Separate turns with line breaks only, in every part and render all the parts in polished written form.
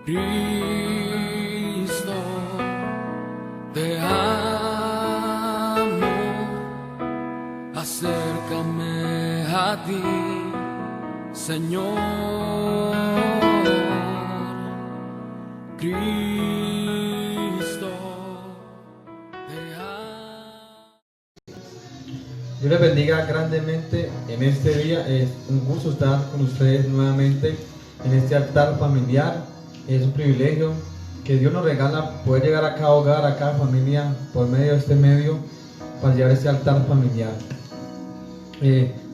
Cristo, te amo, acércame a ti, Señor. Cristo, te amo.
Dios les bendiga grandemente en este día. Es un gusto estar con ustedes nuevamente en este altar familiar. Es un privilegio que Dios nos regala poder llegar a cada hogar, a cada familia por medio de este medio para llevar este altar familiar.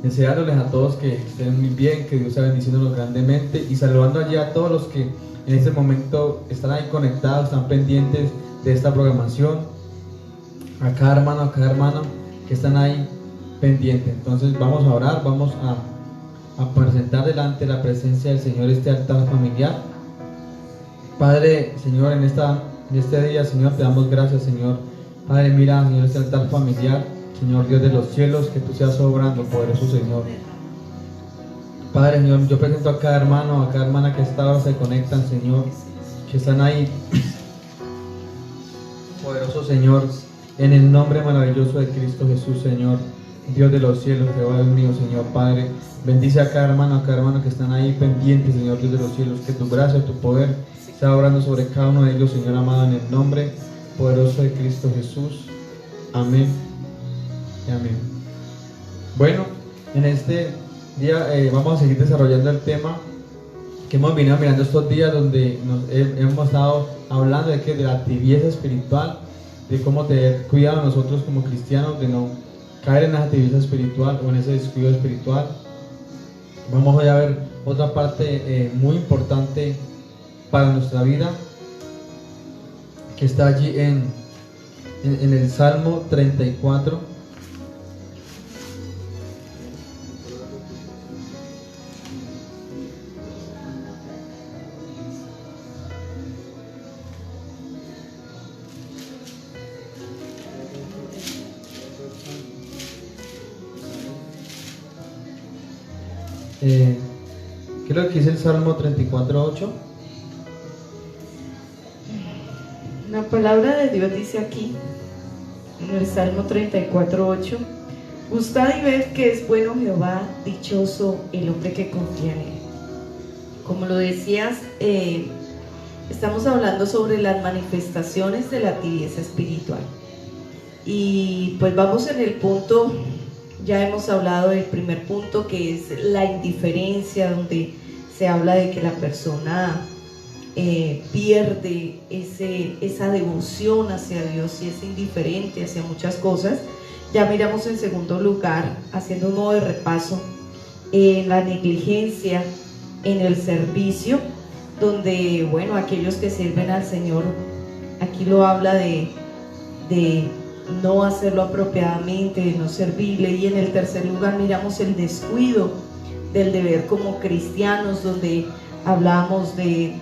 Deseándoles a todos que estén muy bien, que Dios sea bendiciéndolos grandemente y saludando allí a todos los que en este momento están ahí conectados, están pendientes de esta programación, a cada hermano, a cada hermana que están ahí pendientes. Entonces vamos a orar, vamos a presentar delante de la presencia del Señor este altar familiar. Padre, Señor, en este día, Señor, te damos gracias, Señor. Padre, mira, Señor, este altar familiar, Señor Dios de los cielos, que tú seas obrando, poderoso Señor. Padre, Señor, yo presento a cada hermano, a cada hermana que a esta hora se conectan, Señor, que están ahí, poderoso Señor, en el nombre maravilloso de Cristo Jesús, Señor, Dios de los cielos, Jehová Dios mío, Señor, Padre, bendice a cada hermano que están ahí pendientes, Señor Dios de los cielos, que tu gracia, tu poder está obrando sobre cada uno de ellos, Señor amado, en el nombre poderoso de Cristo Jesús. Amén y amén. Bueno, en este día vamos a seguir desarrollando el tema que hemos venido mirando estos días, donde hemos estado hablando de la tibieza espiritual, de cómo tener cuidado nosotros como cristianos de no caer en esa tibieza espiritual o en ese descuido espiritual. Vamos hoy a ver otra parte muy importante para nuestra vida, que está allí en el Salmo 34. ¿Qué es lo que dice el Salmo 34:8?
La palabra de Dios dice aquí, en el Salmo 34:8: gustad y ved que es bueno Jehová, dichoso el hombre que confía en él. Como lo decías, estamos hablando sobre las manifestaciones de la tibieza espiritual. Y pues vamos en el punto, ya hemos hablado del primer punto, que es la indiferencia, donde se habla de que la persona pierde esa devoción hacia Dios y es indiferente hacia muchas cosas. Ya miramos en segundo lugar, haciendo un modo de repaso, la negligencia en el servicio, donde, bueno, aquellos que sirven al Señor, aquí lo habla de no hacerlo apropiadamente, de no servirle. Y en el tercer lugar miramos el descuido del deber como cristianos, donde hablamos de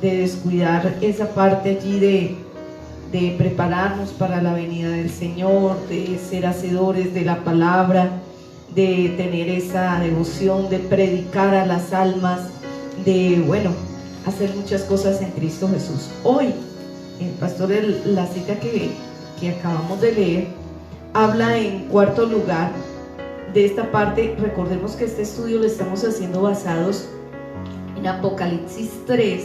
descuidar esa parte allí de prepararnos para la venida del Señor, de ser hacedores de la palabra, de tener esa devoción, de predicar a las almas, de, bueno, hacer muchas cosas en Cristo Jesús. Hoy, el pastor, la cita que acabamos de leer, habla en cuarto lugar de esta parte. Recordemos que este estudio lo estamos haciendo basados en Apocalipsis 3,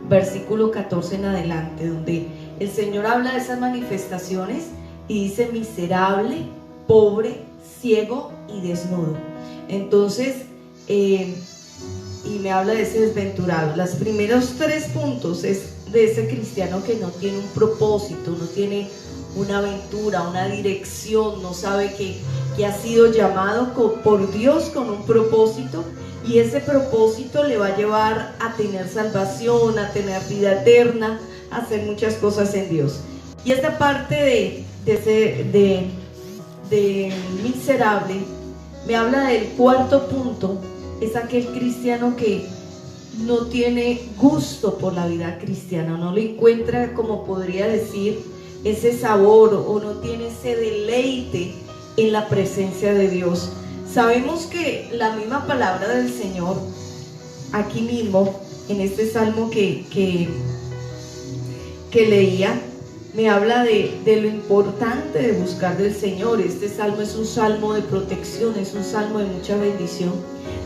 versículo 14 en adelante, donde el Señor habla de esas manifestaciones y dice: miserable, pobre, ciego y desnudo. Entonces, y me habla de ese desventurado. Los primeros tres puntos es de ese cristiano que no tiene un propósito, no tiene una aventura, una dirección, no sabe que ha sido llamado por Dios con un propósito, y ese propósito le va a llevar a tener salvación, a tener vida eterna, a hacer muchas cosas en Dios. Y esta parte de miserable me habla del cuarto punto, es aquel cristiano que no tiene gusto por la vida cristiana, no le encuentra, como podría decir, ese sabor, o no tiene ese deleite en la presencia de Dios. Sabemos que la misma palabra del Señor aquí mismo en este salmo que leía, me habla de lo importante de buscar del Señor. Este salmo es un salmo de protección, es un salmo de mucha bendición,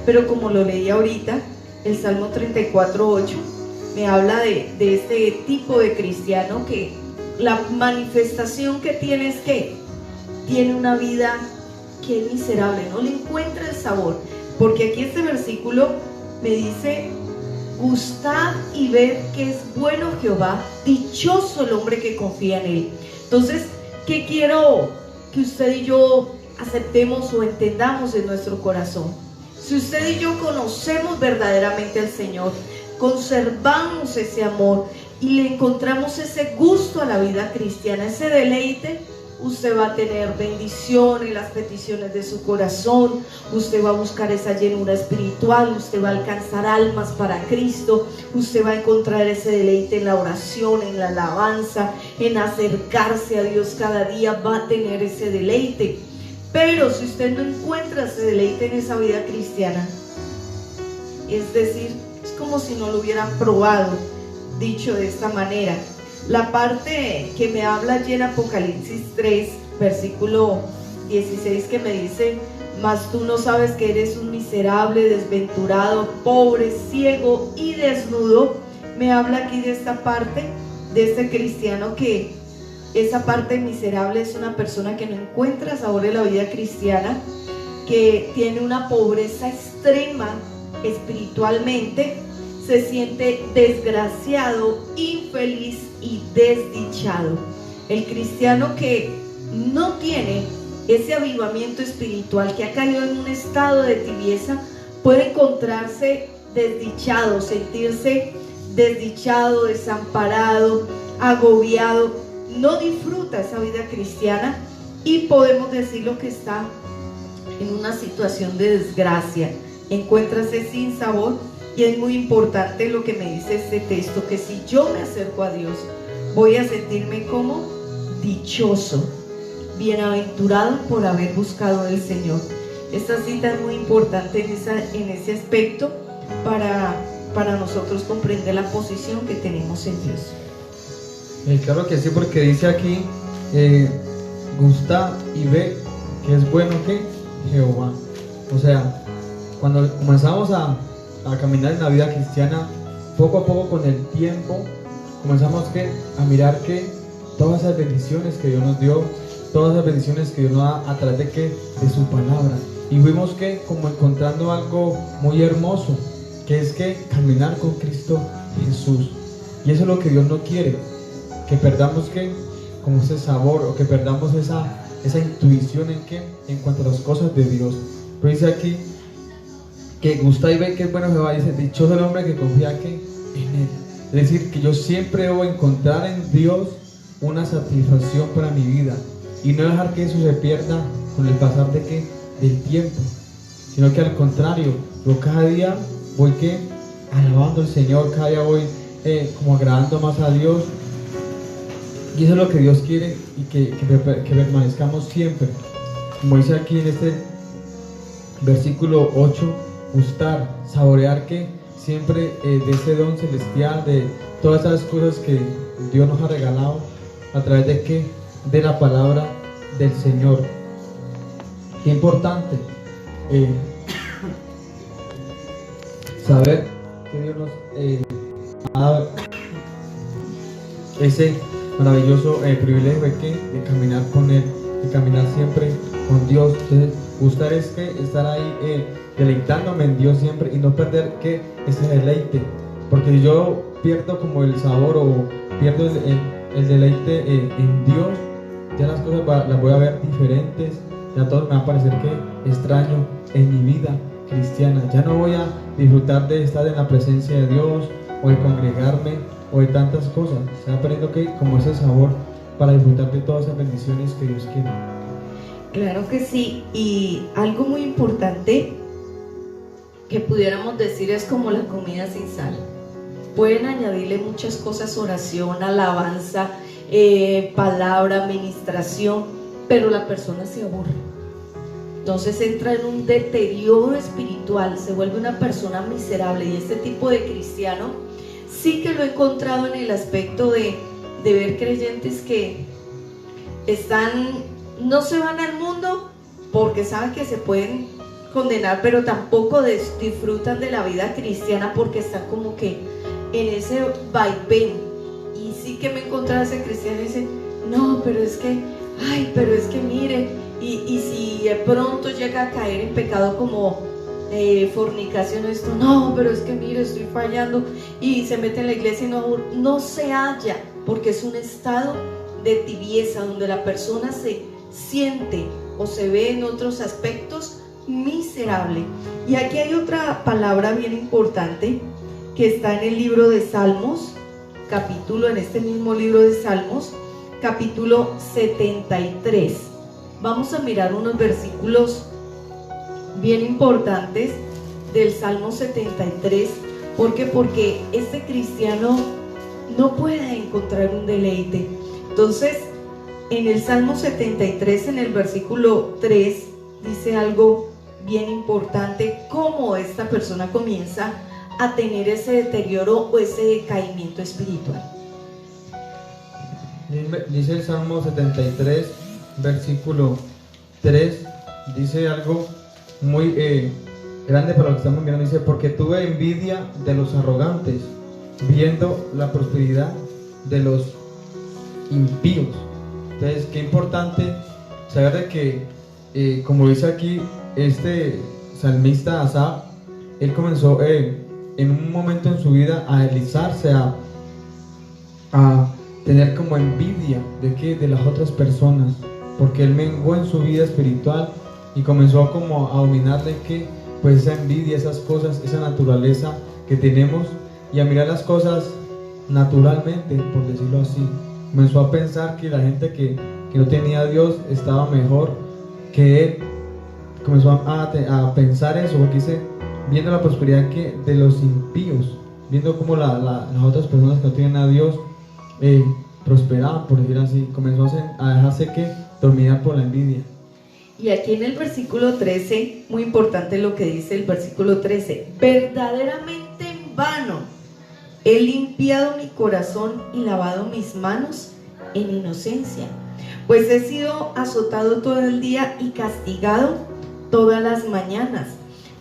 pero como lo leí ahorita, el Salmo 34:8 me habla de este tipo de cristiano que la manifestación que tiene es que tiene una vida que es miserable, no le encuentra el sabor, porque aquí este versículo me dice: gustad y ved que es bueno Jehová, dichoso el hombre que confía en él. Entonces, ¿qué quiero que usted y yo aceptemos o entendamos en nuestro corazón? Si usted y yo conocemos verdaderamente al Señor, conservamos ese amor y le encontramos ese gusto a la vida cristiana, ese deleite, usted va a tener bendición en las peticiones de su corazón, usted va a buscar esa llenura espiritual, usted va a alcanzar almas para Cristo, usted va a encontrar ese deleite en la oración, en la alabanza, en acercarse a Dios cada día, va a tener ese deleite. Pero si usted no encuentra ese deleite en esa vida cristiana, es decir, es como si no lo hubieran probado, dicho de esta manera. La parte que me habla allí en Apocalipsis 3, versículo 16, que me dice: mas tú no sabes que eres un miserable, desventurado, pobre, ciego y desnudo. Me habla aquí de esta parte, de este cristiano, que esa parte miserable es una persona que no encuentra sabor en la vida cristiana, que tiene una pobreza extrema espiritualmente, se siente desgraciado, infeliz y desdichado. El cristiano que no tiene ese avivamiento espiritual, que ha caído en un estado de tibieza, puede encontrarse desdichado, sentirse desdichado, desamparado, agobiado, no disfruta esa vida cristiana y podemos decir lo que está en una situación de desgracia, encuéntrase sin sabor. Y es muy importante lo que me dice este texto, que si yo me acerco a Dios, voy a sentirme como dichoso, bienaventurado por haber buscado al Señor. Esta cita es muy importante en ese aspecto para nosotros comprender la posición que tenemos en Dios.
Claro que sí, porque dice aquí, gusta y ve que es bueno que Jehová. O sea, cuando comenzamos a caminar en la vida cristiana, poco a poco con el tiempo comenzamos a mirar que todas esas bendiciones que Dios nos dio, todas esas bendiciones que Dios nos da a través de su palabra, y fuimos como encontrando algo muy hermoso, que es que caminar con Cristo Jesús. Y eso es lo que Dios no quiere, que perdamos como ese sabor, o que perdamos esa intuición en cuanto a las cosas de Dios. Pero dice aquí que gusta y ve que es bueno Jehová, dice: dichoso el hombre que confía en él. Es decir, que yo siempre voy a encontrar en Dios una satisfacción para mi vida, y no dejar que eso se pierda con el pasar del tiempo, sino que al contrario, yo cada día voy alabando al Señor, cada día voy como agradando más a Dios, y eso es lo que Dios quiere, y que permanezcamos siempre, como dice aquí en este versículo 8, gustar, saborear siempre de ese don celestial, de todas esas cosas que Dios nos ha regalado a través de la palabra del Señor. Qué importante saber que Dios nos ha dado ese maravilloso privilegio de caminar con Él, de caminar siempre con Dios. Entonces, gustar es estar ahí deleitándome en Dios siempre, y no perder ese deleite, porque si yo pierdo como el sabor, o pierdo el deleite en Dios, ya las cosas las voy a ver diferentes, ya todo me va a parecer extraño en mi vida cristiana. Ya no voy a disfrutar de estar en la presencia de Dios, o de congregarme, o de tantas cosas. Se va perdiendo como ese sabor para disfrutar de todas esas bendiciones que Dios quiere.
Claro que sí, y algo muy importante que pudiéramos decir es como la comida sin sal. Pueden añadirle muchas cosas: oración, alabanza, palabra, administración, pero la persona se aburre. Entonces entra en un deterioro espiritual, se vuelve una persona miserable. Y este tipo de cristiano sí que lo he encontrado en el aspecto de ver creyentes que no se van al mundo porque saben que se pueden condenar, pero tampoco disfrutan de la vida cristiana porque están como que en ese vaivén. Y sí que me he encontrado ese cristiano y dice, no, pero es que, pero es que mire, y si de pronto llega a caer en pecado como fornicación o esto, no, pero es que mire, estoy fallando, y se mete en la iglesia y no se halla, porque es un estado de tibieza donde la persona se siente o se ve en otros aspectos miserable. Y aquí hay otra palabra bien importante que está en el libro de Salmos, en este mismo libro de Salmos, capítulo 73. Vamos a mirar unos versículos bien importantes del Salmo 73. ¿Por qué? Porque este cristiano no puede encontrar un deleite. Entonces, en el Salmo 73, en el versículo 3, dice algo bien importante, cómo esta persona comienza a tener ese deterioro o ese decaimiento espiritual.
Dice el Salmo 73, versículo 3, dice algo muy grande para lo que estamos mirando. Dice, porque tuve envidia de los arrogantes, viendo la prosperidad de los impíos. Entonces, qué importante saber de que, como dice aquí este salmista Asaf, él comenzó en un momento en su vida a deslizarse, a tener como envidia de las otras personas, porque él menguó en su vida espiritual y comenzó como a dominarle pues esa envidia, esas cosas, esa naturaleza que tenemos, y a mirar las cosas naturalmente, por decirlo así. Comenzó a pensar que la gente que no tenía a Dios estaba mejor que él. Comenzó a pensar eso, porque dice, viendo la prosperidad de los impíos, viendo cómo las otras personas que no tienen a Dios prosperaban, por decir así. Comenzó a dejarse dominar por la envidia.
Y aquí en el versículo 13, muy importante lo que dice el versículo 13, verdaderamente en vano he limpiado mi corazón y lavado mis manos en inocencia, pues he sido azotado todo el día y castigado todas las mañanas.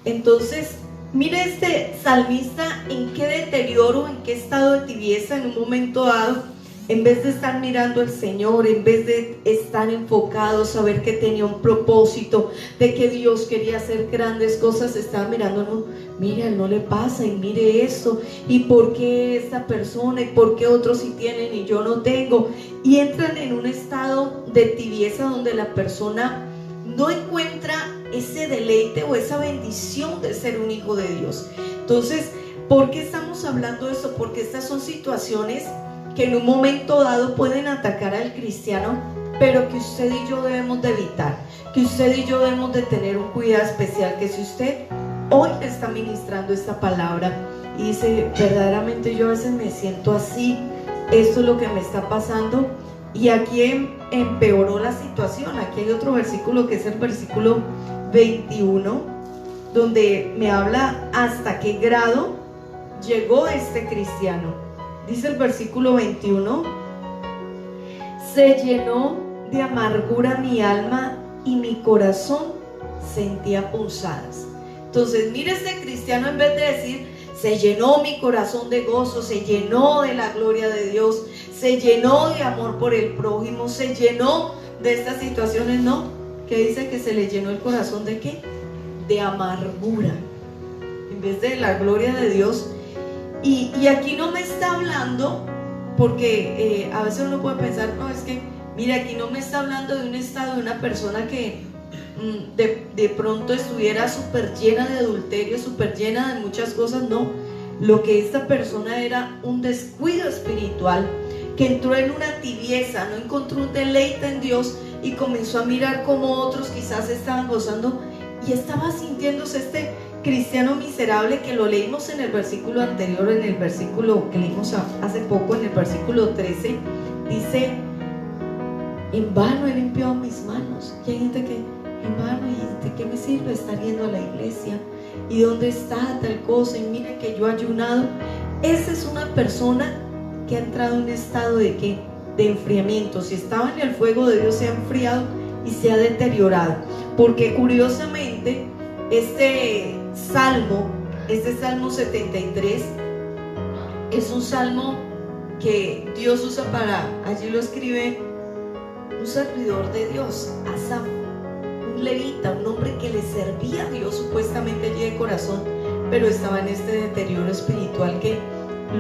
Entonces, mire este salmista en qué deterioro, en qué estado de tibieza en un momento dado. En vez de estar mirando al Señor, en vez de estar enfocado, saber que tenía un propósito, de que Dios quería hacer grandes cosas, estaba mirando, no, mira, no le pasa, y mire esto, y por qué esta persona, y por qué otros sí tienen y yo no tengo. Y entran en un estado de tibieza donde la persona no encuentra ese deleite o esa bendición de ser un hijo de Dios. Entonces, ¿por qué estamos hablando de eso? Porque estas son situaciones que en un momento dado pueden atacar al cristiano, pero que usted y yo debemos de evitar, que usted y yo debemos de tener un cuidado especial, que si usted hoy está ministrando esta palabra y dice, verdaderamente yo a veces me siento así, esto es lo que me está pasando, y aquí empeoró la situación. Aquí hay otro versículo que es el versículo 21, donde me habla hasta qué grado llegó este cristiano. Dice el versículo 21, se llenó de amargura mi alma y mi corazón sentía punzadas. Entonces, mire, este cristiano, en vez de decir, se llenó mi corazón de gozo, se llenó de la gloria de Dios, se llenó de amor por el prójimo, se llenó de estas situaciones, no, que dice que se le llenó el corazón de ¿qué? De amargura, en vez de la gloria de Dios. Y aquí no me está hablando, porque a veces uno puede pensar, no, es que, mira, aquí no me está hablando de un estado de una persona que de pronto estuviera súper llena de adulterio, súper llena de muchas cosas. No, lo que esta persona era un descuido espiritual, que entró en una tibieza, no encontró un deleite en Dios y comenzó a mirar cómo otros quizás estaban gozando y estaba sintiéndose este cristiano miserable, que lo leímos en el versículo anterior, en el versículo que leímos hace poco, en el versículo 13, dice, en vano he limpiado mis manos. Y hay gente que hermano, ¿y de qué me sirve estar yendo a la iglesia? ¿Y dónde está tal cosa? Y mire que yo he ayunado. Esa es una persona que ha entrado en un estado de ¿qué? De enfriamiento. Si estaba en el fuego de Dios, se ha enfriado y se ha deteriorado. Porque curiosamente este Salmo 73 es un salmo que Dios usa para, allí lo escribe un servidor de Dios, Asaf, un levita, un hombre que le servía a Dios supuestamente allí de corazón, pero estaba en este deterioro espiritual que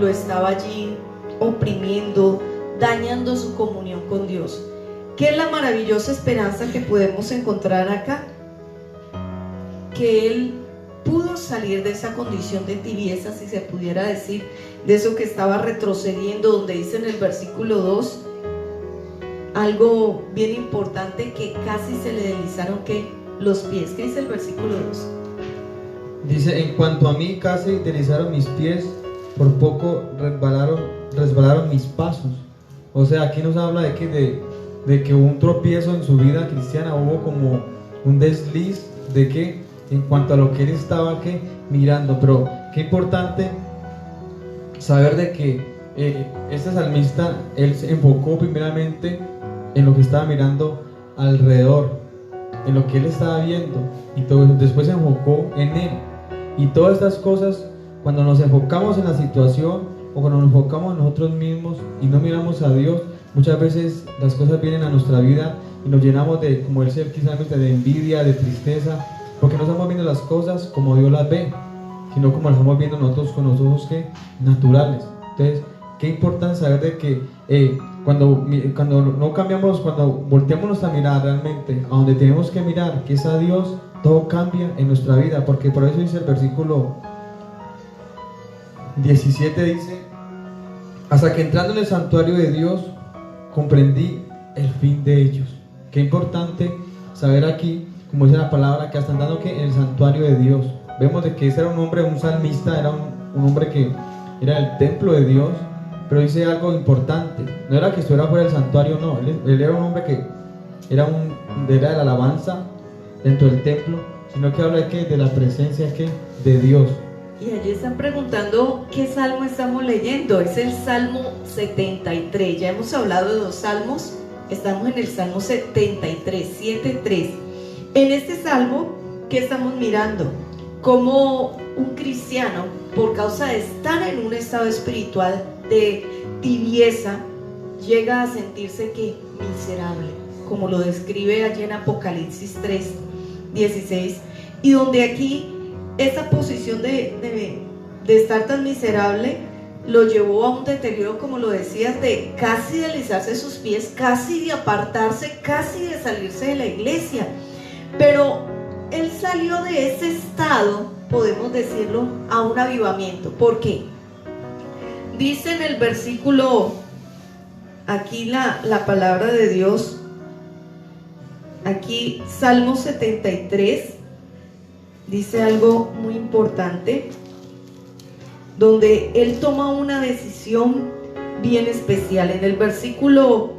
lo estaba allí oprimiendo, dañando su comunión con Dios. ¿Qué es la maravillosa esperanza que podemos encontrar acá? Que él pudo salir de esa condición de tibieza, si se pudiera decir, de eso que estaba retrocediendo, donde dice en el versículo 2 algo bien importante, que casi se le deslizaron ¿qué? Los pies. ¿Qué dice el versículo 2?
Dice: en cuanto a mí, casi deslizaron mis pies, por poco resbalaron mis pasos. O sea, aquí nos habla de que hubo un tropiezo en su vida cristiana, hubo como un desliz de que en cuanto a lo que él estaba mirando. Pero qué importante saber de que este salmista, él se enfocó primeramente en lo que estaba mirando alrededor, en lo que él estaba viendo, y todo eso. Después se enfocó en él. Y todas estas cosas, cuando nos enfocamos en la situación o cuando nos enfocamos en nosotros mismos y no miramos a Dios, muchas veces las cosas vienen a nuestra vida y nos llenamos de, como él decía, quizás de envidia, de tristeza, porque no estamos viendo las cosas como Dios las ve, sino como las estamos viendo nosotros con los ojos naturales. Entonces, qué importante saber de que cuando no cambiamos, cuando volteamos nuestra mirada realmente a donde tenemos que mirar, que es a Dios, todo cambia en nuestra vida. Porque por eso dice el versículo 17, dice: hasta que entrando en el santuario de Dios comprendí el fin de ellos. Qué importante saber aquí, como dice la palabra, que hasta andando en el santuario de Dios. Vemos de que ese era un hombre, un salmista, era un hombre que era el templo de Dios. Pero dice algo importante: no era que estuviera fuera del santuario, no, él era un hombre que era de la alabanza dentro del templo, sino que habla de la presencia de Dios.
Y allí están preguntando qué salmo estamos leyendo. Es el Salmo 73. Ya hemos hablado de 2 salmos. Estamos en el Salmo 73, 7:3. En este salmo, ¿qué estamos mirando? Como un cristiano, por causa de estar en un estado espiritual de tibieza, llega a sentirse miserable, como lo describe allí en Apocalipsis 3:16, y donde aquí esa posición de estar tan miserable lo llevó a un deterioro, como lo decías, de casi deslizarse sus pies, casi de apartarse, casi de salirse de la iglesia. Pero él salió de ese estado, podemos decirlo, a un avivamiento. ¿Por qué? Dice en el versículo, aquí la palabra de Dios, aquí Salmo 73, dice algo muy importante, donde él toma una decisión bien especial. En el versículo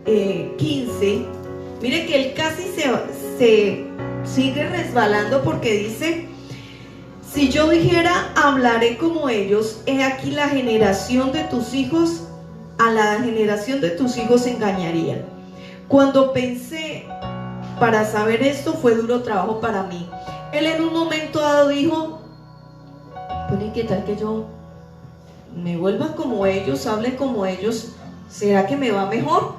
15, mire que él casi se sigue resbalando, porque dice: si yo dijera, hablaré como ellos, he aquí la generación de tus hijos, a la generación de tus hijos engañaría. Cuando pensé para saber esto, fue duro trabajo para mí. Él en un momento dado dijo: pues ¿qué tal que yo me vuelva como ellos, hable como ellos? ¿Será que me va mejor?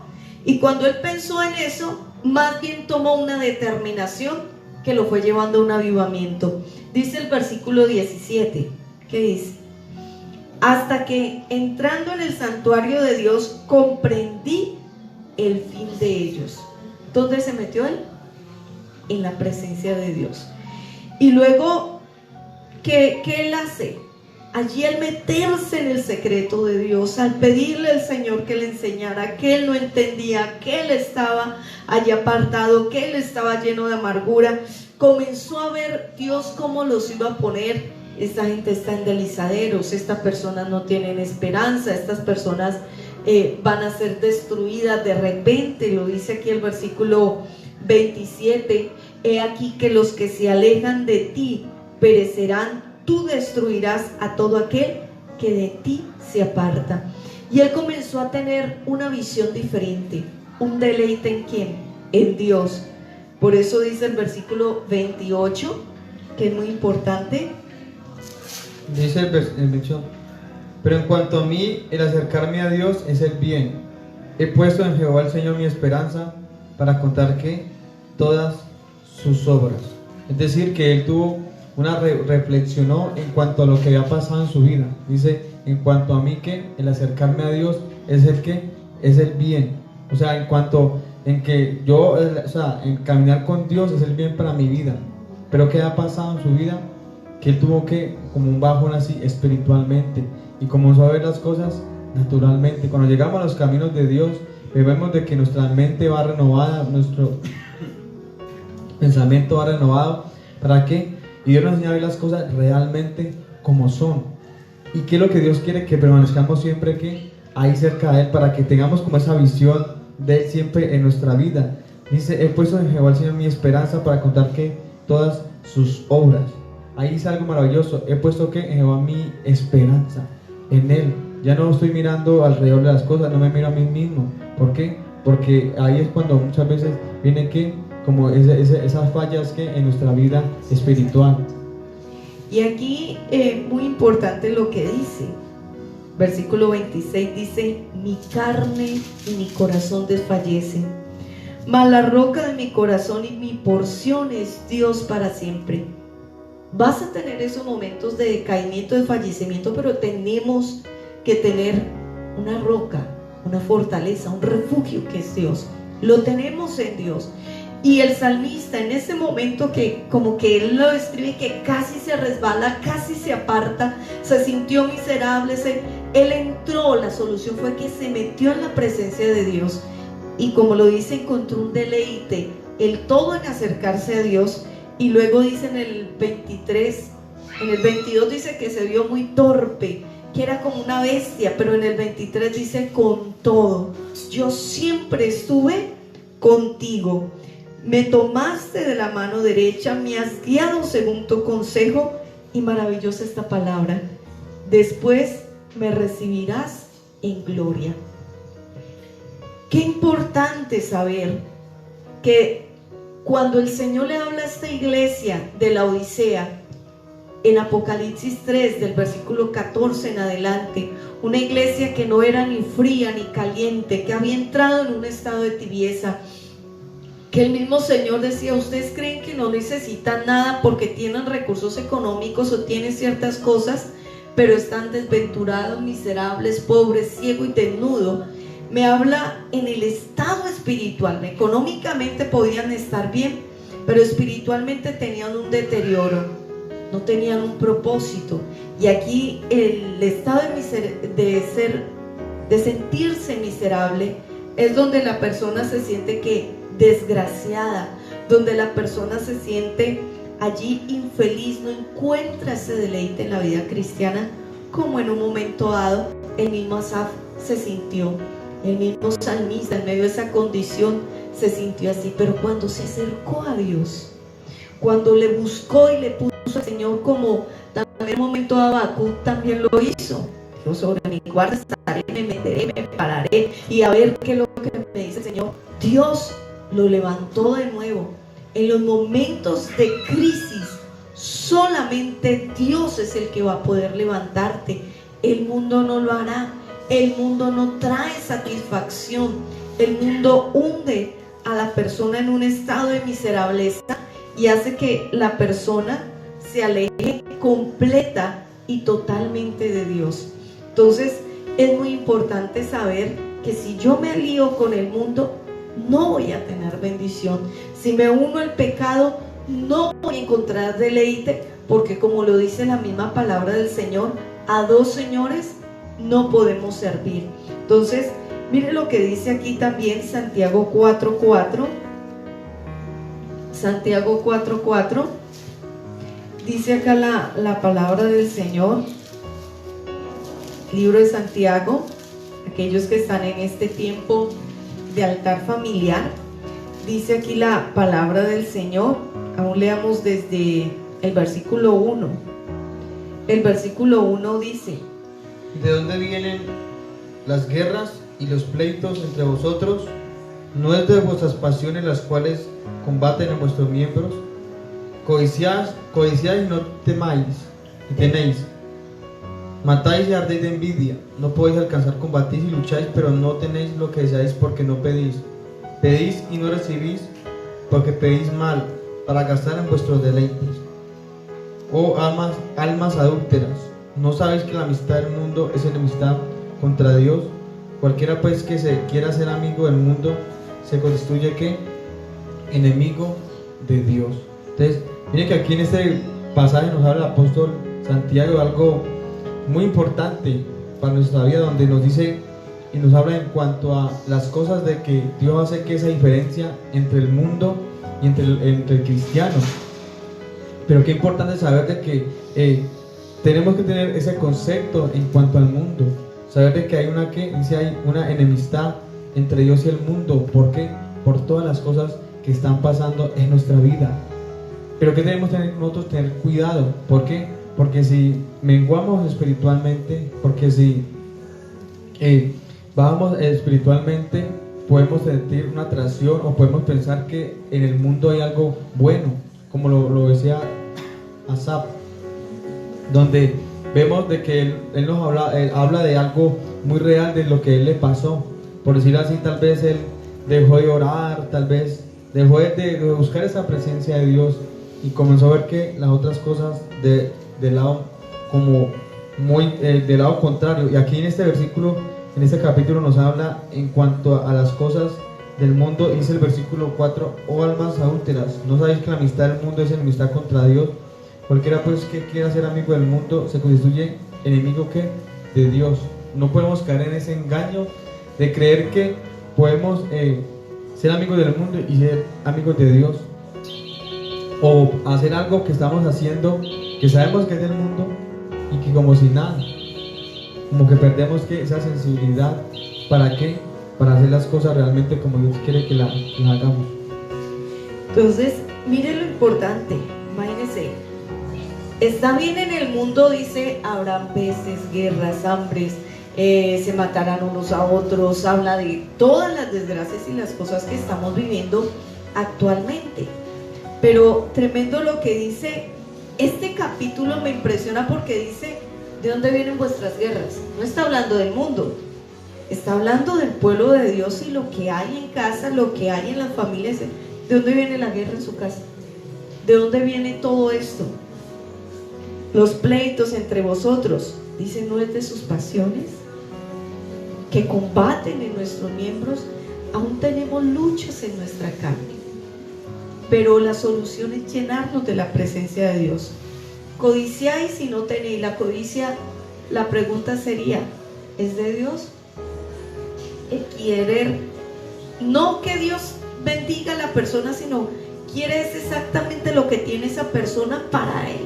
Y cuando él pensó en eso, más bien tomó una determinación que lo fue llevando a un avivamiento. Dice el versículo 17, ¿qué dice? Hasta que entrando en el santuario de Dios comprendí el fin de ellos. ¿Dónde se metió él? En la presencia de Dios. Y luego, ¿qué él hace? Allí al meterse en el secreto de Dios, al pedirle al Señor que le enseñara, que él no entendía, que él estaba allí apartado, que él estaba lleno de amargura, comenzó a ver Dios cómo los iba a poner. Esta gente está en deslizaderos, estas personas no tienen esperanza, estas personas van a ser destruidas de repente. Lo dice aquí el versículo 27, He aquí que los que se alejan de ti perecerán, tú destruirás a todo aquel que de ti se aparta. Y él comenzó a tener una visión diferente, un deleite ¿en quién? En Dios. Por eso dice el versículo 28, que es muy importante.
Dice el versículo: pero en cuanto a mí, el acercarme a Dios es el bien. He puesto en Jehová el Señor mi esperanza, para contar que todas sus obras. Es decir, que él tuvo reflexionó en cuanto a lo que había pasado en su vida. Dice, en cuanto a mí, que el acercarme a Dios es el que es el bien. O sea, en cuanto en que yo, en caminar con Dios es el bien para mi vida. Pero ¿qué ha pasado en su vida? Que él tuvo que, como un bajón así, espiritualmente, y comenzó a ver las cosas naturalmente. Cuando llegamos a los caminos de Dios, vemos de que nuestra mente va renovada, nuestro pensamiento va renovado. ¿Para qué? Y Dios nos enseña a ver las cosas realmente como son. ¿Y qué es lo que Dios quiere? Que permanezcamos siempre que ahí cerca de Él, para que tengamos como esa visión de Él siempre en nuestra vida. Dice, he puesto en Jehová el Señor mi esperanza, para contar que todas sus obras. Ahí dice algo maravilloso: he puesto que en Jehová mi esperanza, en Él. Ya no estoy mirando alrededor de las cosas, no me miro a mí mismo. ¿Por qué? Porque ahí es cuando muchas veces viene que como esas fallas que en nuestra vida espiritual.
Y aquí muy importante lo que dice. Versículo 26 dice, mi carne y mi corazón desfallecen, mas la roca de mi corazón y mi porción es Dios para siempre. Vas a tener esos momentos de decaimiento, de fallecimiento, pero tenemos que tener una roca, una fortaleza, un refugio que es Dios. Lo tenemos en Dios. Y el salmista en ese momento que como que él lo describe, que casi se resbala, casi se aparta, se sintió miserable, él entró, la solución fue que se metió en la presencia de Dios, y como lo dice, encontró un deleite, el todo en acercarse a Dios. Y luego dice en el 23, en el 22 dice que se vio muy torpe, que era como una bestia, pero en el 23 dice, con todo, yo siempre estuve contigo. Me tomaste de la mano derecha, me has guiado según tu consejo. Y maravillosa esta palabra, después me recibirás en gloria. Qué importante saber que cuando el Señor le habla a esta iglesia de la Odisea, en Apocalipsis 3, del versículo 14 en adelante, una iglesia que no era ni fría ni caliente, que había entrado en un estado de tibieza, que el mismo Señor decía, ustedes creen que no necesitan nada porque tienen recursos económicos o tienen ciertas cosas, pero están desventurados, miserables, pobres, ciego y desnudo. Me habla en el estado espiritual. Económicamente podían estar bien, pero espiritualmente tenían un deterioro, no tenían un propósito. Y aquí el estado de sentirse miserable es donde la persona se siente que desgraciada, donde la persona se siente allí infeliz, no encuentra ese deleite en la vida cristiana, como en un momento dado el mismo Asaf se sintió, el mismo salmista en medio de esa condición se sintió así. Pero cuando se acercó a Dios, cuando le buscó y le puso al Señor, como también en un momento dado Habacuc también lo hizo, yo sobre mi guarda estaré, me meteré, me pararé y a ver qué es lo que me dice el Señor. Dios lo levantó de nuevo. En los momentos de crisis, solamente Dios es el que va a poder levantarte. El mundo no lo hará. El mundo no trae satisfacción. El mundo hunde a la persona en un estado de miserableza y hace que la persona se aleje completa y totalmente de Dios. Entonces es muy importante saber que si yo me alío con el mundo, no voy a tener bendición. Si me uno al pecado, no voy a encontrar deleite, porque como lo dice la misma palabra del Señor, a dos señores no podemos servir. Entonces, mire lo que dice aquí también Santiago 4:4. Santiago 4:4. Dice acá la palabra del Señor. Libro de Santiago, aquellos que están en este tiempo de altar familiar, dice aquí la palabra del Señor. Aún leamos desde el versículo 1. El versículo 1 dice:
¿De dónde vienen las guerras y los pleitos entre vosotros? ¿No es de vuestras pasiones las cuales combaten en vuestros miembros? Codiciáis y no tenéis. Matáis y ardéis de envidia. No podéis alcanzar, combatís y lucháis, pero no tenéis lo que deseáis porque no pedís. Pedís y no recibís, porque pedís mal, para gastar en vuestros deleites. Oh almas adúlteras, ¿no sabéis que la amistad del mundo es enemistad contra Dios? Cualquiera pues que se quiera ser amigo del mundo se constituye ¿qué? Enemigo de Dios. Entonces, miren que aquí en este pasaje nos habla el apóstol Santiago algo muy importante para nuestra vida, donde nos dice y nos habla en cuanto a las cosas de que Dios hace que esa diferencia entre el mundo y entre el cristiano. Pero qué importante saber de que tenemos que tener ese concepto en cuanto al mundo, saber de que hay una enemistad entre Dios y el mundo. ¿Por qué? Por todas las cosas que están pasando en nuestra vida. Pero que debemos nosotros tener cuidado. ¿Por qué? Porque si menguamos espiritualmente, porque si bajamos espiritualmente, podemos sentir una atracción o podemos pensar que en el mundo hay algo bueno, como lo decía Asaf, donde vemos de que él nos habla de algo muy real, de lo que a él le pasó. Por decirlo así, tal vez él dejó de orar, tal vez dejó de buscar esa presencia de Dios y comenzó a ver que las otras cosas del lado del lado contrario. Y aquí en este versículo, en este capítulo, nos habla en cuanto a las cosas del mundo. Dice el versículo 4: oh almas adúlteras, ¿no sabéis que la amistad del mundo es enemistad contra Dios? Cualquiera pues que quiera ser amigo del mundo se constituye enemigo ¿qué? De Dios. No podemos caer en ese engaño de creer que podemos ser amigos del mundo y ser amigos de Dios, o hacer algo que estamos haciendo que sabemos que es del mundo y que como si nada, como que perdemos esa sensibilidad. ¿Para qué? Para hacer las cosas realmente como Dios quiere que las hagamos.
Entonces, mire lo importante. Imagínense, está bien, en el mundo dice habrán pestes, guerras, hambres, se matarán unos a otros, habla de todas las desgracias y las cosas que estamos viviendo actualmente. Pero tremendo lo que dice este capítulo, me impresiona porque dice: ¿de dónde vienen vuestras guerras? No está hablando del mundo, está hablando del pueblo de Dios y lo que hay en casa, lo que hay en las familias. ¿De dónde viene la guerra en su casa? ¿De dónde viene todo esto? Los pleitos entre vosotros, dice, ¿no es de sus pasiones que combaten en nuestros miembros? Aún tenemos luchas en nuestra carne, pero la solución es llenarnos de la presencia de Dios. Codiciáis y no tenéis. La codicia, la pregunta sería, ¿es de Dios? El querer, no que Dios bendiga a la persona, sino quiere es exactamente lo que tiene esa persona para él.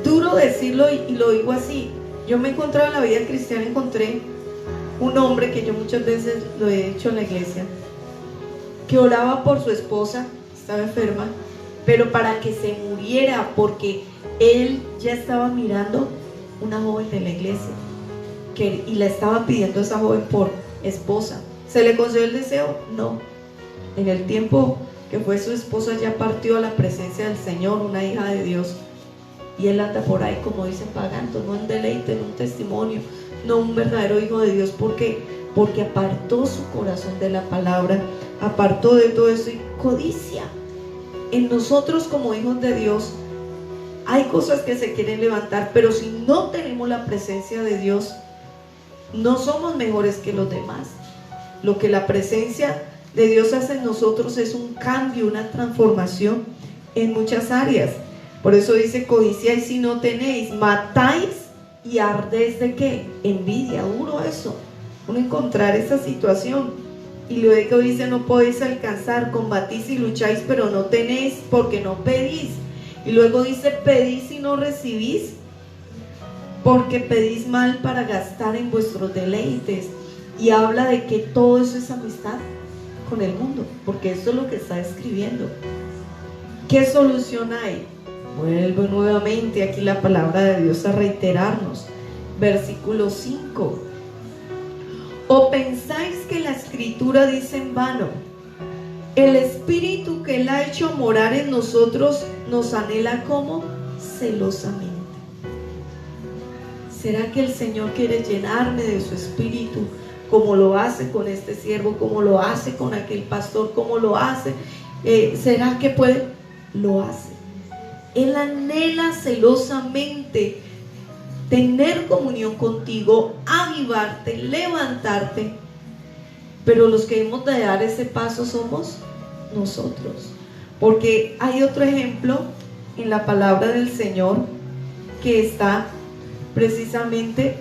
Duro decirlo y lo digo así. Yo me he encontrado en la vida cristiana, encontré un hombre que yo muchas veces lo he dicho en la iglesia, que oraba por su esposa, estaba enferma, pero para que se muriera, porque él ya estaba mirando una joven de la iglesia y la estaba pidiendo a esa joven por esposa. ¿Se le concedió el deseo? No. En el tiempo que fue su esposa ya partió a la presencia del Señor, una hija de Dios, y él anda por ahí, como dicen, pagando, no un deleite, no un testimonio, no un verdadero hijo de Dios. ¿Por qué? Porque apartó su corazón de la palabra, apartó de todo eso y codicia. En nosotros como hijos de Dios hay cosas que se quieren levantar, pero si no tenemos la presencia de Dios, no somos mejores que los demás. Lo que la presencia de Dios hace en nosotros es un cambio, una transformación en muchas áreas. Por eso dice: codiciáis y no tenéis, matáis y ardéis de ¿qué? Envidia. Duro eso, uno encontrar esa situación. Y luego dice: no podéis alcanzar, combatís y lucháis, pero no tenéis porque no pedís. Y luego dice: pedís y no recibís, porque pedís mal para gastar en vuestros deleites. Y habla de que todo eso es amistad con el mundo, porque eso es lo que está escribiendo. ¿Qué solución hay? Vuelvo nuevamente aquí la palabra de Dios a reiterarnos. Versículo 5. ¿O pensáis que la escritura dice en vano? El Espíritu que Él ha hecho morar en nosotros nos anhela como celosamente. ¿Será que el Señor quiere llenarme de su Espíritu como lo hace con este siervo, como lo hace con aquel pastor, como lo hace? ¿Será que puede? Lo hace. Él anhela celosamente tener comunión contigo, avivarte, levantarte, pero los que hemos de dar ese paso somos nosotros. Porque hay otro ejemplo en la palabra del Señor que está precisamente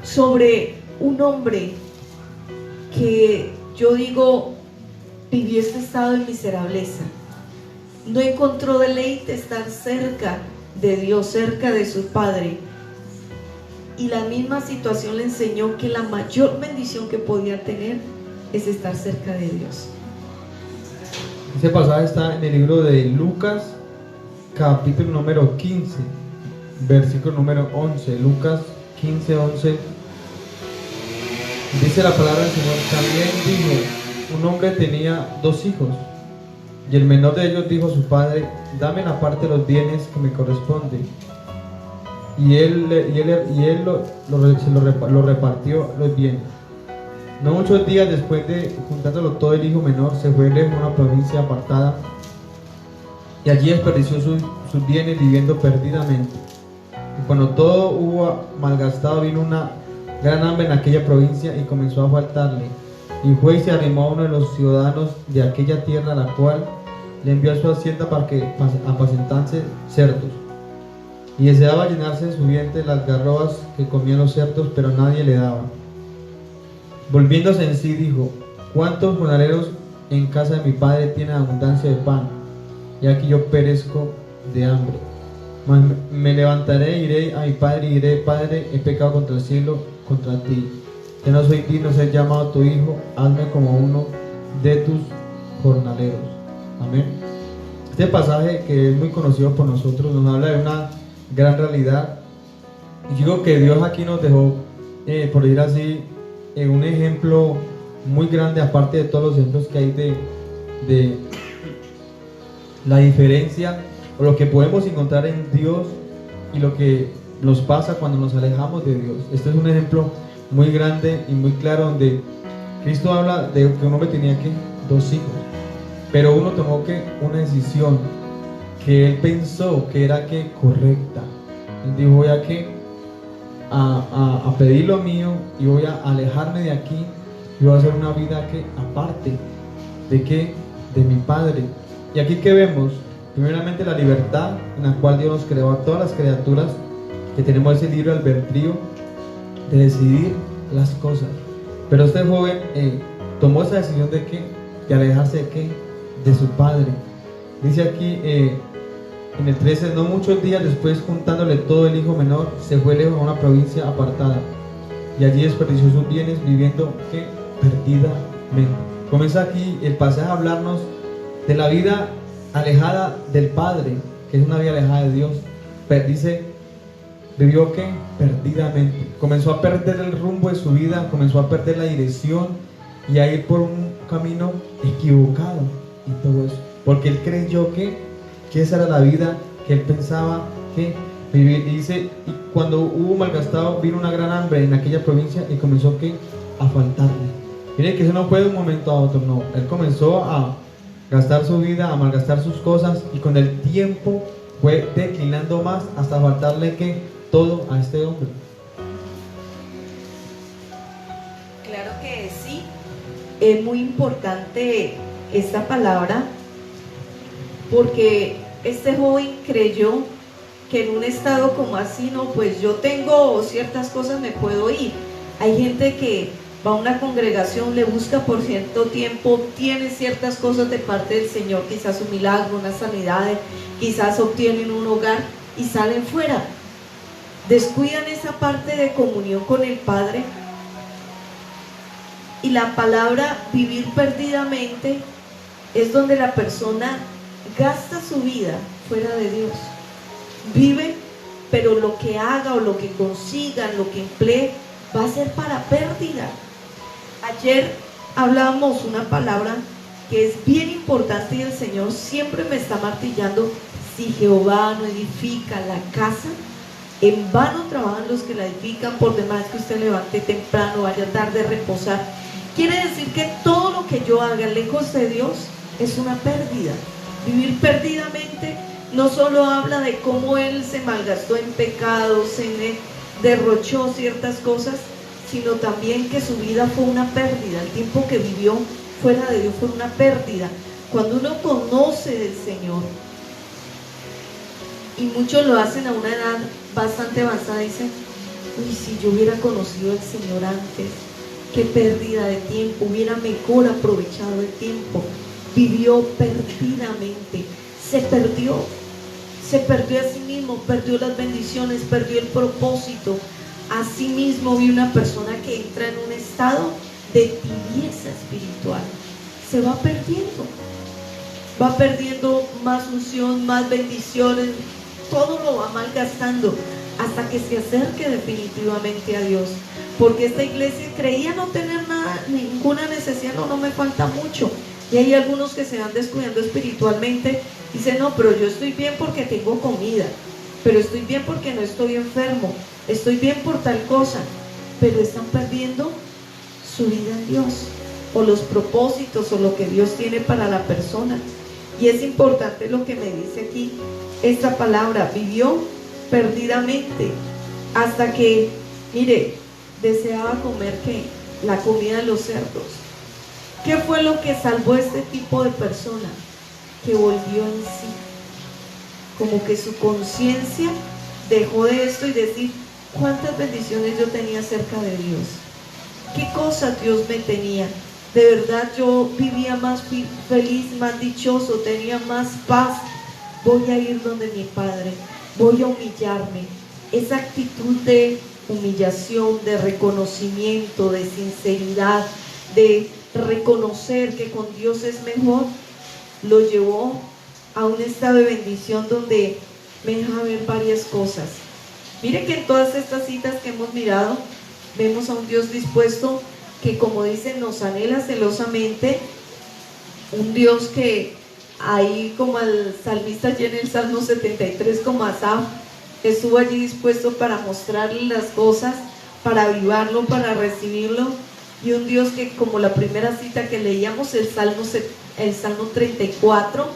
sobre un hombre que yo digo vivió este estado de miserableza, no encontró deleite estar cerca de Dios, cerca de su Padre, y la misma situación le enseñó que la mayor bendición que podía tener es estar cerca de Dios.
Ese pasaje está en el libro de Lucas, capítulo número 15, versículo número 11. Lucas 15, 11. Dice la palabra del Señor: también dijo, un hombre tenía 2 hijos, y el menor de ellos dijo a su padre: dame la parte de los bienes que me corresponde. Y él lo repartió los bienes. No muchos días después de juntándolo todo, el hijo menor se fue lejos a una provincia apartada, y allí desperdició sus bienes viviendo perdidamente. Y cuando todo hubo malgastado, vino una gran hambre en aquella provincia y comenzó a faltarle. Y fue y se arrimó a uno de los ciudadanos de aquella tierra, a la cual le envió a su hacienda para que apacentase cerdos. Y deseaba llenarse de su vientre las garrobas que comían los cerdos, pero nadie le daba. Volviéndose en sí, dijo: ¿cuántos jornaleros en casa de mi padre tienen abundancia de pan? Y aquí yo perezco de hambre. Mas me levantaré, iré a mi padre y diré: Padre, he pecado contra el cielo, contra ti. Ya no soy digno de ser llamado tu hijo, hazme como uno de tus jornaleros. Amén. Este pasaje, que es muy conocido por nosotros, nos habla de una gran realidad. Y digo que Dios aquí nos dejó, por decir así, un ejemplo muy grande, aparte de todos los ejemplos que hay de la diferencia o lo que podemos encontrar en Dios y lo que nos pasa cuando nos alejamos de Dios. Este es un ejemplo muy grande y muy claro, donde Cristo habla de que un hombre tenía 2 hijos, pero uno tomó una decisión que él pensó que era correcta. Él dijo: voy a pedir lo mío y voy a alejarme de aquí y voy a hacer una vida aparte de mi Padre. Y aquí que vemos, primeramente, la libertad en la cual Dios nos creó a todas las criaturas, que tenemos ese libre albedrío de decidir las cosas. Pero este joven tomó esa decisión de alejarse de su padre. Dice aquí en el 13: no muchos días después, juntándole todo, el hijo menor se fue lejos a una provincia apartada, y allí desperdició sus bienes viviendo perdidamente. Comienza aquí el pasaje a hablarnos de la vida alejada del Padre, que es una vida alejada de Dios. Dice: vivió perdidamente. Comenzó a perder el rumbo de su vida, comenzó a perder la dirección y a ir por un camino equivocado y todo eso, porque él creyó que esa era la vida que él pensaba que vivir. Y dice: y cuando hubo malgastado, vino una gran hambre en aquella provincia y comenzó a faltarle. Miren que eso no fue de un momento a otro, no. Él comenzó a gastar su vida, a malgastar sus cosas, y con el tiempo fue declinando más hasta faltarle todo a este hombre.
Claro que sí, es muy importante esta palabra, porque este joven creyó que en un estado como así, no, pues yo tengo ciertas cosas, me puedo ir. Hay gente que va a una congregación, le busca por cierto tiempo, tiene ciertas cosas de parte del Señor, quizás un milagro, unas sanidades, quizás obtienen un hogar y salen fuera. Descuidan esa parte de comunión con el Padre Y la palabra vivir perdidamente es donde la persona gasta su vida fuera de Dios. Vive, pero lo que haga o lo que consiga, lo que emplee, va a ser para pérdida. Ayer hablábamos una palabra que es bien importante y el Señor siempre me está martillando: si Jehová no edifica la casa, en vano trabajan los que la edifican. Por demás que usted levante temprano, vaya tarde a reposar. Quiere decir que todo lo que yo haga lejos de Dios es una pérdida. Vivir perdidamente no solo habla de cómo él se malgastó en pecados, derrochó ciertas cosas, sino también que su vida fue una pérdida. El tiempo que vivió fuera de Dios fue una pérdida. Cuando uno conoce del Señor, y muchos lo hacen a una edad bastante avanzada, dicen: uy, si yo hubiera conocido al Señor antes, qué pérdida de tiempo, hubiera mejor aprovechado el tiempo. Vivió perdidamente, se perdió a sí mismo, perdió las bendiciones, perdió el propósito. Así mismo vi una persona que entra en un estado de tibieza espiritual, se va perdiendo más unción, más bendiciones, todo lo va malgastando hasta que se acerque definitivamente a Dios. Porque esta iglesia creía no tener nada, ninguna necesidad, no me falta mucho. Y hay algunos que se van descuidando espiritualmente, dicen: no, pero yo estoy bien porque tengo comida, pero estoy bien porque no estoy enfermo, estoy bien por tal cosa. Pero están perdiendo su vida en Dios, o los propósitos, o lo que Dios tiene para la persona. Y es importante lo que me dice aquí esta palabra: vivió perdidamente, hasta que, mire, deseaba comer la comida de los cerdos. ¿Qué fue lo que salvó a este tipo de persona? Que volvió en sí, como que su conciencia dejó de esto y decir: cuántas bendiciones yo tenía cerca de Dios, qué cosas Dios me tenía. De verdad yo vivía más feliz, más dichoso, tenía más paz. Voy a ir donde mi Padre, voy a humillarme. Esa actitud de humillación, de reconocimiento, de sinceridad, de reconocer que con Dios es mejor, lo llevó a un estado de bendición donde me deja ver varias cosas. Mire que en todas estas citas que hemos mirado, vemos a un Dios dispuesto que, como dicen, nos anhela celosamente. Un Dios que ahí, como el salmista allí en el Salmo 73, como Asaf, estuvo allí dispuesto para mostrarle las cosas, para avivarlo, para recibirlo. Y un Dios que, como la primera cita que leíamos, el Salmo 34,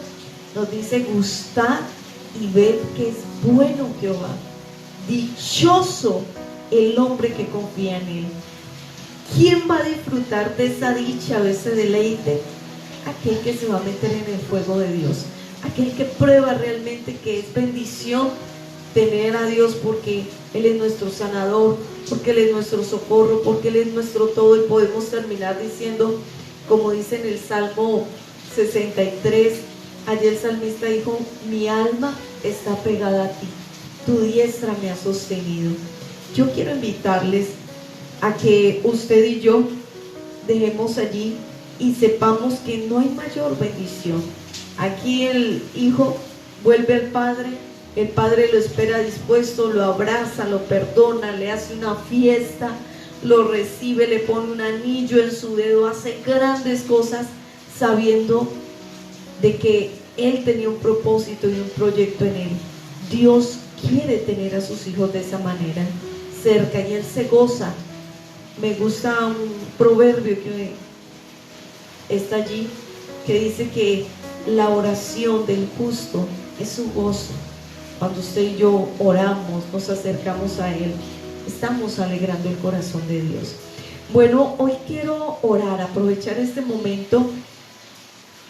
nos dice: gustad y ved que es bueno Jehová, dichoso el hombre que confía en él. ¿Quién va a disfrutar de esa dicha, de ese deleite? Aquel que se va a meter en el fuego de Dios, aquel que prueba realmente que es bendición tener a Dios, porque Él es nuestro sanador, porque Él es nuestro socorro, porque Él es nuestro todo. Y podemos terminar diciendo, como dice en el Salmo 63, allí el salmista dijo: mi alma está pegada a ti, tu diestra me ha sostenido. Yo quiero invitarles a que usted y yo dejemos allí y sepamos que no hay mayor bendición. Aquí el hijo vuelve al padre, el padre lo espera dispuesto, lo abraza, lo perdona, le hace una fiesta, lo recibe, le pone un anillo en su dedo, hace grandes cosas sabiendo de que él tenía un propósito y un proyecto en él. Dios quiere tener a sus hijos de esa manera, cerca, y él se goza. Me gusta un proverbio que está allí, que dice que la oración del justo es su gozo. Cuando usted y yo oramos, nos acercamos a Él, estamos alegrando el corazón de Dios. Bueno, hoy quiero orar, aprovechar este momento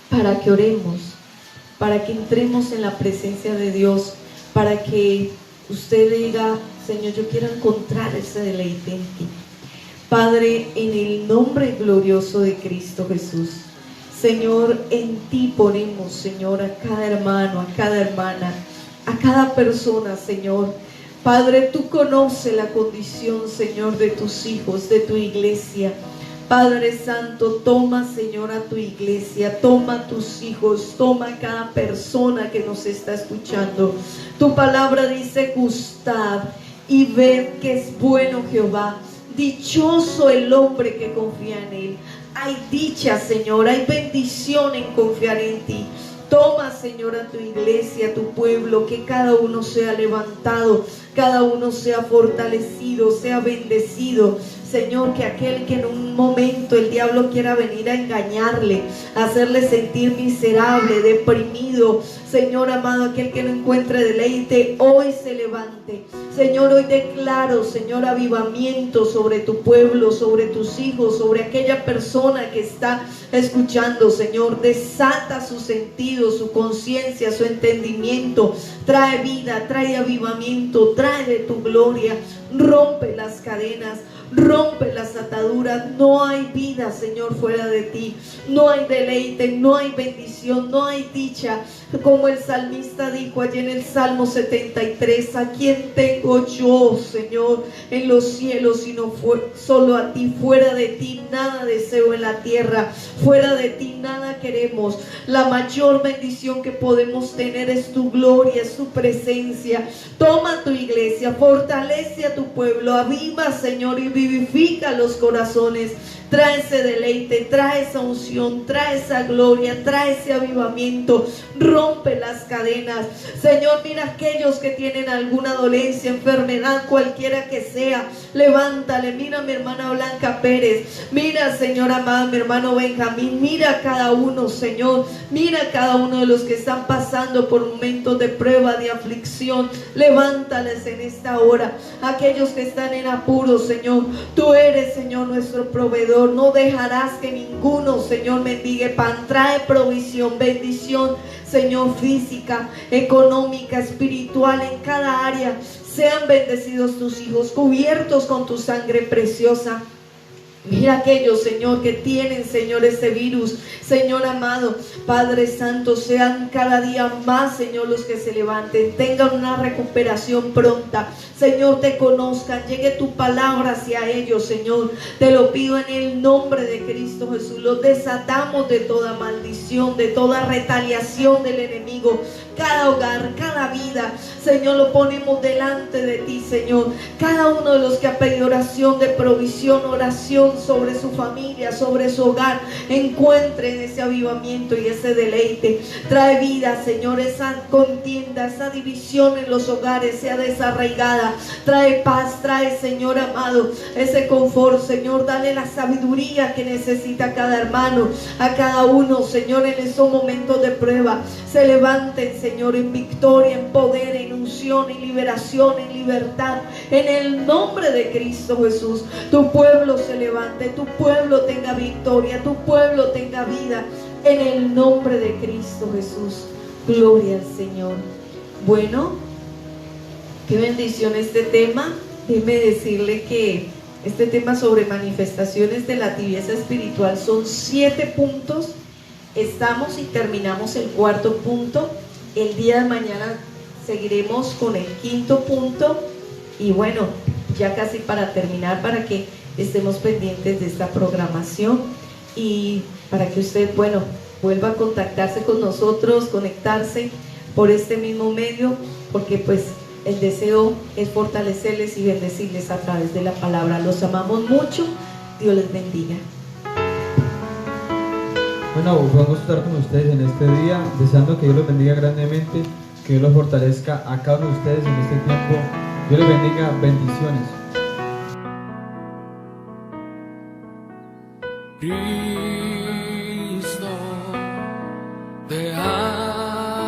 para que oremos, para que entremos en la presencia de Dios, para que usted diga: Señor, yo quiero encontrar ese deleite en ti. Padre, en el nombre glorioso de Cristo Jesús, Señor, en ti ponemos, Señor, a cada hermano, a cada hermana, a cada persona, Señor. Padre, tú conoces la condición, Señor, de tus hijos, de tu iglesia. Padre Santo, toma, Señor, a tu iglesia, toma a tus hijos, toma a cada persona que nos está escuchando. Tu palabra dice: gustad y ved que es bueno Jehová. Dichoso el hombre que confía en él. Hay dicha, Señor, hay bendición en confiar en ti. Toma, Señor, a tu iglesia, a tu pueblo, que cada uno sea levantado, cada uno sea fortalecido, sea bendecido. Señor, que aquel que en un momento el diablo quiera venir a engañarle, a hacerle sentir miserable, deprimido, Señor amado, aquel que no encuentre deleite, hoy se levante. Señor, hoy declaro, Señor, avivamiento sobre tu pueblo, sobre tus hijos, sobre aquella persona que está escuchando. Señor, desata sus sentidos, su conciencia, su entendimiento. Trae vida, trae avivamiento, trae de tu gloria. Rompe las cadenas, rompe las ataduras. No hay vida, Señor, fuera de ti. No hay deleite, no hay bendición, no hay dicha. Como el salmista dijo allí en el Salmo 73: ¿a quién tengo yo, Señor, en los cielos, sino solo a ti? Fuera de ti nada deseo en la tierra, fuera de ti nada queremos. La mayor bendición que podemos tener es tu gloria, es tu presencia. Toma tu iglesia, fortalece a tu pueblo, aviva, Señor, y vivifica los corazones. Trae ese deleite, trae esa unción, trae esa gloria, trae ese avivamiento. Rompe las cadenas. Señor, mira aquellos que tienen alguna dolencia, enfermedad, cualquiera que sea. Levántale. Mira a mi hermana Blanca Pérez. Mira, Señor amado, mi hermano Benjamín. Mira a cada uno, Señor. Mira a cada uno de los que están pasando por momentos de prueba, de aflicción. Levántales en esta hora. Aquellos que están en apuros, Señor. Tú eres, Señor, nuestro proveedor. No dejarás que ninguno, Señor, mendigue pan. Trae provisión, bendición, Señor, física, económica, espiritual, en cada área. Sean bendecidos tus hijos, cubiertos con tu sangre preciosa. Mira aquellos, Señor, que tienen, Señor, ese virus. Señor amado, Padre Santo, sean cada día más, Señor, los que se levanten, tengan una recuperación pronta. Señor, te conozcan, llegue tu palabra hacia ellos, Señor. Te lo pido en el nombre de Cristo Jesús. Los desatamos de toda maldición, de toda retaliación del enemigo. Cada hogar, cada vida, Señor, lo ponemos delante de ti, Señor. Cada uno de los que ha pedido oración de provisión, oración sobre su familia, sobre su hogar, encuentren ese avivamiento y ese deleite. Trae vida, Señor, esa contienda, esa división en los hogares sea desarraigada. Trae paz, trae, Señor amado, ese confort. Señor, dale la sabiduría que necesita cada hermano, a cada uno, Señor, en esos momentos de prueba. Se levanten, Señor, en victoria, en poder, en unción, en liberación, en libertad, en el nombre de Cristo Jesús. Tu pueblo se levante, tu pueblo tenga victoria, tu pueblo tenga vida, en el nombre de Cristo Jesús. Gloria al Señor. Bueno, qué bendición este tema. Déjeme decirle que este tema sobre manifestaciones de la tibieza espiritual son 7 puntos. Estamos y terminamos el 4.º punto. El día de mañana seguiremos con el 5.º punto. Y bueno, ya casi para terminar, para que estemos pendientes de esta programación y para que usted, bueno, vuelva a contactarse con nosotros, conectarse por este mismo medio, porque pues el deseo es fortalecerles y bendecirles a través de la palabra. Los amamos mucho. Dios les bendiga.
Bueno, vamos a estar con ustedes en este día, deseando que Dios los bendiga grandemente, que Dios los fortalezca a cada uno de ustedes en este tiempo. Dios les bendiga, bendiciones.
Cristo, te amo,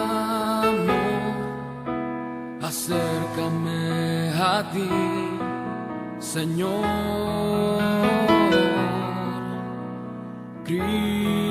acércame a ti, Señor. Cristo,